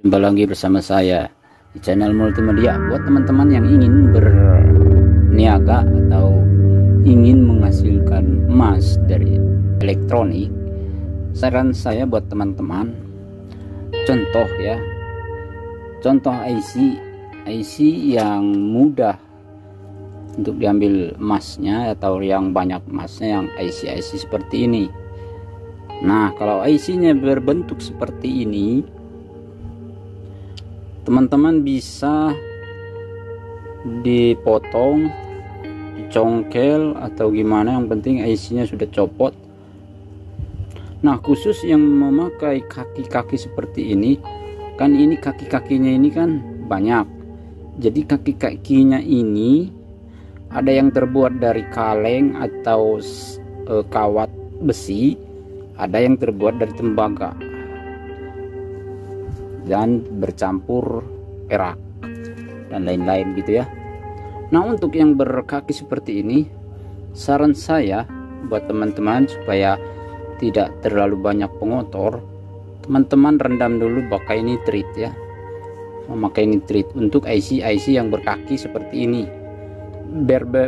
Jumpa lagi bersama saya di channel multimedia. Buat teman-teman yang ingin berniaga atau ingin menghasilkan emas dari elektronik, saran saya buat teman-teman, contoh IC yang mudah untuk diambil emasnya atau yang banyak emasnya, yang IC seperti ini. Nah, kalau IC-nya berbentuk seperti ini, teman-teman bisa dipotong, dicongkel atau gimana, yang penting IC-nya sudah copot. Nah, khusus yang memakai kaki-kaki seperti ini, kan ini kaki-kakinya ini kan banyak. Jadi kaki-kakinya ini ada yang terbuat dari kaleng atau kawat besi, ada yang terbuat dari tembaga dan bercampur perak dan lain-lain gitu ya. Nah, untuk yang berkaki seperti ini, saran saya buat teman-teman supaya tidak terlalu banyak pengotor, teman-teman rendam dulu pakai nitrit ya, memakai nitrit untuk IC yang berkaki seperti ini.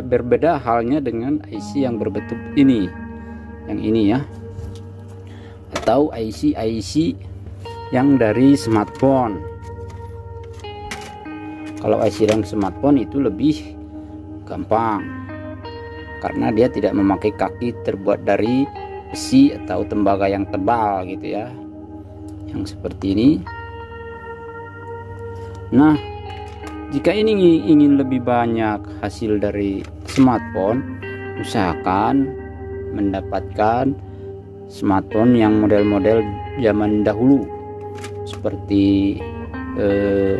Berbeda halnya dengan IC yang berbentuk ini, yang ini ya, atau IC yang dari smartphone. Kalau IC yang smartphone itu lebih gampang karena dia tidak memakai kaki terbuat dari besi atau tembaga yang tebal gitu ya, yang seperti ini. Nah, jika ini ingin lebih banyak hasil dari smartphone, usahakan mendapatkan smartphone yang model-model zaman dahulu seperti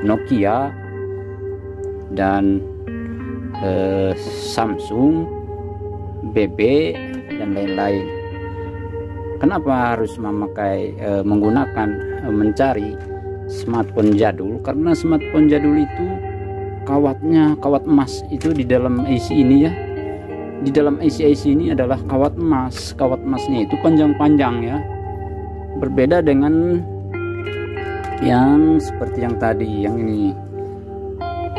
Nokia dan Samsung, BB dan lain-lain. Kenapa harus mencari smartphone jadul? Karena smartphone jadul itu kawat emas itu di dalam IC ini ya. Di dalam IC ini adalah kawat emas. Kawat emasnya itu panjang-panjang ya. Berbeda dengan yang seperti yang tadi, yang ini.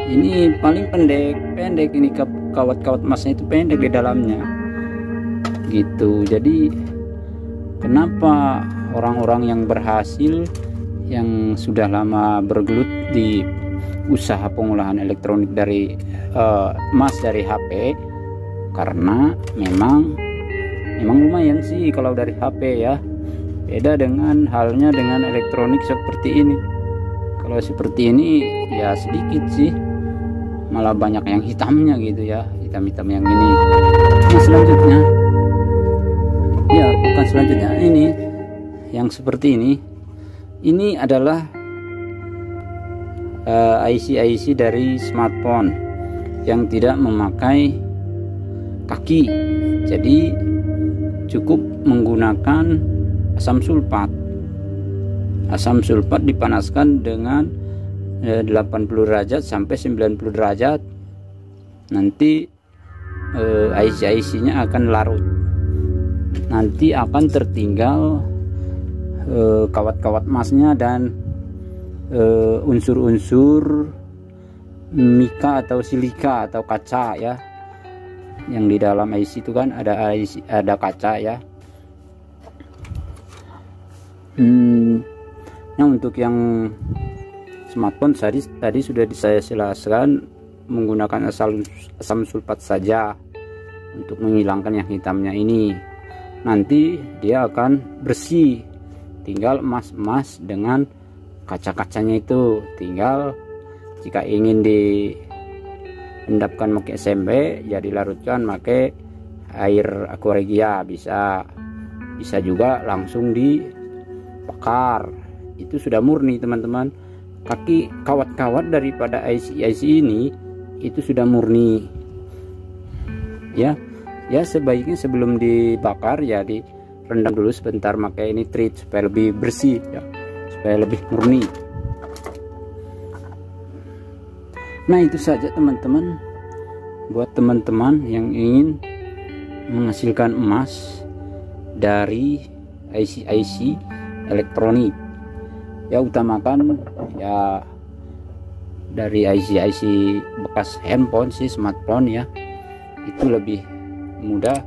Ini paling pendek ini, kawat-kawat emasnya itu pendek di dalamnya. Gitu. Jadi kenapa orang-orang yang berhasil, yang sudah lama bergelut di usaha pengolahan elektronik dari emas dari HP, karena memang lumayan sih kalau dari HP ya. Beda dengan halnya dengan elektronik seperti ini. Kalau seperti ini ya sedikit sih, malah banyak yang hitamnya gitu ya, hitam-hitam yang ini. Nah, selanjutnya ya, bukan selanjutnya, ini yang seperti ini adalah IC dari smartphone yang tidak memakai kaki. Jadi cukup menggunakan asam sulfat. Asam sulfat dipanaskan dengan 80 derajat sampai 90 derajat. Nanti IC-nya akan larut. Nanti akan tertinggal kawat-kawat emasnya dan unsur-unsur mika atau silika atau kaca ya. Yang di dalam IC itu kan ada kaca ya. Nah, untuk yang smartphone tadi sudah saya jelaskan, menggunakan asam sulfat saja untuk menghilangkan yang hitamnya ini. Nanti dia akan bersih, tinggal emas dengan kaca-kacanya itu. Tinggal jika ingin diendapkan pakai SMP, ya dilarutkan pakai air aquaregia, bisa juga langsung dibakar. Itu sudah murni teman-teman. Kawat-kawat daripada IC ini itu sudah murni ya. Sebaiknya sebelum dibakar ya direndam dulu sebentar pakai nitrit supaya lebih bersih ya, supaya lebih murni. Nah, itu saja teman-teman, buat teman-teman yang ingin menghasilkan emas dari IC elektronik. ya utamakan ya dari IC bekas handphone sih, smartphone ya, itu lebih mudah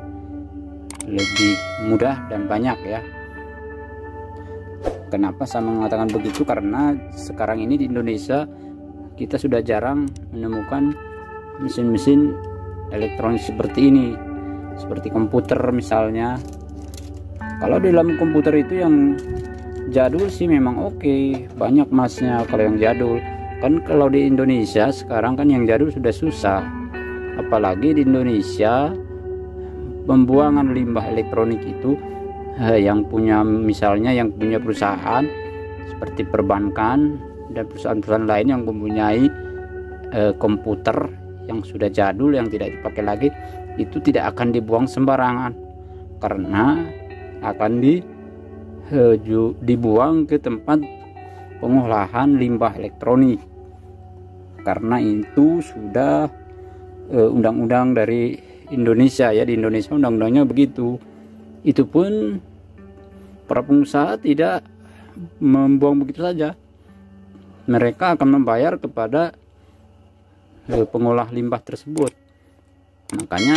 dan banyak ya. Kenapa saya mengatakan begitu? Karena sekarang ini di Indonesia kita sudah jarang menemukan mesin-mesin elektronik seperti ini, seperti komputer misalnya. Kalau di dalam komputer itu yang jadul sih memang oke, banyak emasnya kalau yang jadul. Kan kalau di Indonesia sekarang kan yang jadul sudah susah, apalagi di Indonesia pembuangan limbah elektronik itu yang punya, misalnya yang punya perusahaan seperti perbankan dan perusahaan-perusahaan lain yang mempunyai komputer yang sudah jadul yang tidak dipakai lagi, itu tidak akan dibuang sembarangan, karena akan dibuang ke tempat pengolahan limbah elektronik. Karena itu sudah undang-undang dari Indonesia ya, di Indonesia undang-undangnya begitu. Itu pun para pengusaha tidak membuang begitu saja, mereka akan membayar kepada pengolah limbah tersebut. Makanya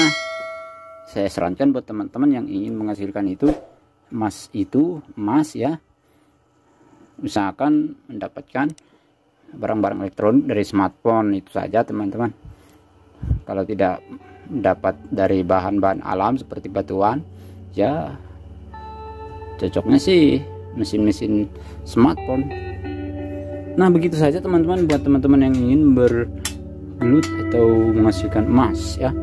saya sarankan buat teman-teman yang ingin menghasilkan emas ya, usahakan mendapatkan barang-barang elektronik dari smartphone itu saja teman-teman. Kalau tidak dapat dari bahan-bahan alam seperti batuan, ya cocoknya sih mesin-mesin smartphone. Nah begitu saja teman-teman, buat teman-teman yang ingin bergelut atau menghasilkan emas ya.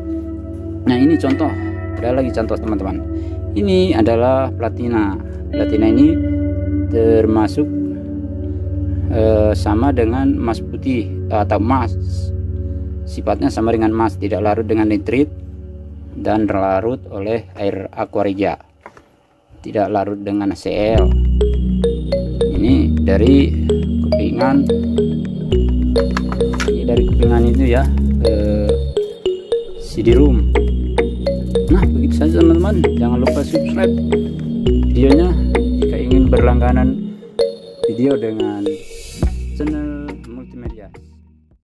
Nah ini contoh, ada lagi contoh teman-teman. Ini adalah platina. Platina ini termasuk sama dengan emas putih atau emas, sifatnya sama dengan emas, tidak larut dengan nitrit dan larut oleh air aqua regia, tidak larut dengan HCl. Ini dari kepingan, itu ya, CD-ROM. Nah begitu saja teman-teman, jangan lupa subscribe videonya jika ingin berlangganan video dengan channel